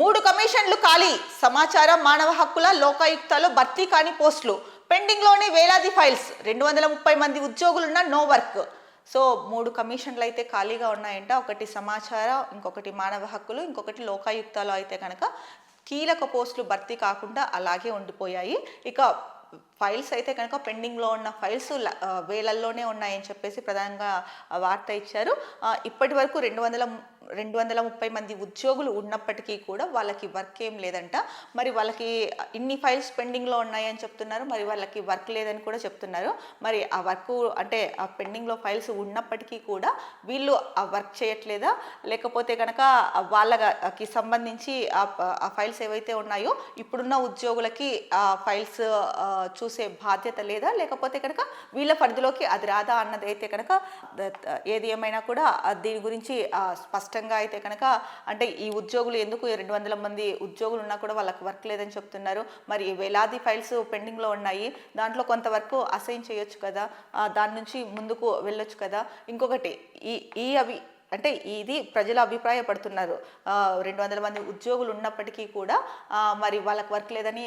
3 కమిషన్లు ఖాళీ. సమాచారం మానవ హక్కుల లోకాయుక్తలో భర్తీ కాని పోస్టులు. పెండింగ్లోనే వేలాది ఫైల్స్. 230 మంది ఉద్యోగులున్న నో వర్క్. సో 3 కమిషన్లు అయితే ఖాళీగా ఉన్నాయంట. ఒకటి సమాచారం, ఇంకొకటి మానవ హక్కులు, ఇంకొకటి లోకాయుక్తలో అయితే కనుక కీలక పోస్టులు భర్తీ కాకుండా అలాగే ఉండిపోయాయి. ఇక ఫైల్స్ అయితే కనుక పెండింగ్లో ఉన్న ఫైల్స్ వేలల్లోనే ఉన్నాయని చెప్పేసి ప్రధానంగా వార్త ఇచ్చారు. ఇప్పటి వరకు 230 మంది ఉద్యోగులు ఉన్నప్పటికీ కూడా వాళ్ళకి వర్క్ ఏం లేదంట. మరి వాళ్ళకి ఇన్ని ఫైల్స్ పెండింగ్లో ఉన్నాయని చెప్తున్నారు, మరి వాళ్ళకి వర్క్ లేదని కూడా చెప్తున్నారు. మరి ఆ వర్క్ అంటే ఆ పెండింగ్లో ఫైల్స్ ఉన్నప్పటికీ కూడా వీళ్ళు ఆ వర్క్ చేయట్లేదా, లేకపోతే కనుక వాళ్ళకి సంబంధించి ఆ ఫైల్స్ ఏవైతే ఉన్నాయో ఇప్పుడున్న ఉద్యోగులకి ఆ ఫైల్స్ చూసే బాధ్యత లేదా, లేకపోతే కనుక వీళ్ళ పరిధిలోకి అది రాదా అన్నది అయితే కనుక ఏది ఏమైనా కూడా దీని గురించి స్పష్టంగా అయితే కనుక అంటే ఈ ఉద్యోగులు ఎందుకు 200 మంది ఉద్యోగులు ఉన్నా కూడా వాళ్ళకి వర్క్ లేదని చెప్తున్నారు. మరి వేలాది ఫైల్స్ పెండింగ్లో ఉన్నాయి, దాంట్లో కొంతవరకు అసైన్ చేయొచ్చు కదా, దాని నుంచి ముందుకు వెళ్ళొచ్చు కదా. ఇంకొకటి ఈ అంటే ఇది ప్రజలు అభిప్రాయపడుతున్నారు. 200 మంది ఉద్యోగులు ఉన్నప్పటికీ కూడా మరి వాళ్ళకి వర్క్ లేదని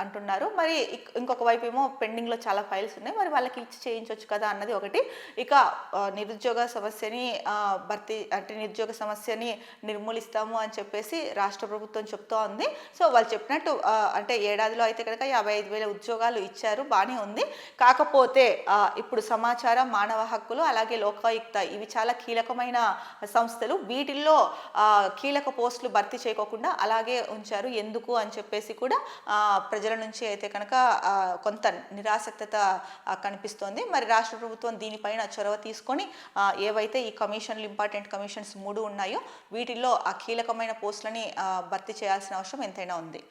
అంటున్నారు. మరి ఇంకొక వైపు ఏమో పెండింగ్లో చాలా ఫైల్స్ ఉన్నాయి, మరి వాళ్ళకి ఇచ్చి చేయించవచ్చు కదా అన్నది ఒకటి. ఇక నిరుద్యోగ సమస్యని నిరుద్యోగ సమస్యని నిర్మూలిస్తాము అని చెప్పేసి రాష్ట్ర ప్రభుత్వం చెప్తూ ఉంది. సో వాళ్ళు చెప్పినట్టు అంటే ఏడాదిలో అయితే కనుక 55,000 ఉద్యోగాలు ఇచ్చారు, బాగానే ఉంది. కాకపోతే ఇప్పుడు సమాచారం, మానవ హక్కులు, అలాగే లోకాయుక్త ఇవి చాలా కీలకమైన సంస్థలు. వీటిల్లో కీలక పోస్టులు భర్తీ చేయకోకుండా అలాగే ఉంచారు. ఎందుకు అని చెప్పేసి కూడా ప్రజల నుంచి అయితే కనుక కొంత నిరాసక్తత కనిపిస్తోంది. మరి రాష్ట్ర ప్రభుత్వం దీనిపైన చొరవ తీసుకొని ఏవైతే ఈ కమిషన్లు, ఇంపార్టెంట్ కమిషన్స్ 3 ఉన్నాయో వీటిల్లో ఆ కీలకమైన పోస్టులని భర్తీ చేయాల్సిన అవసరం ఎంతైనా ఉంది.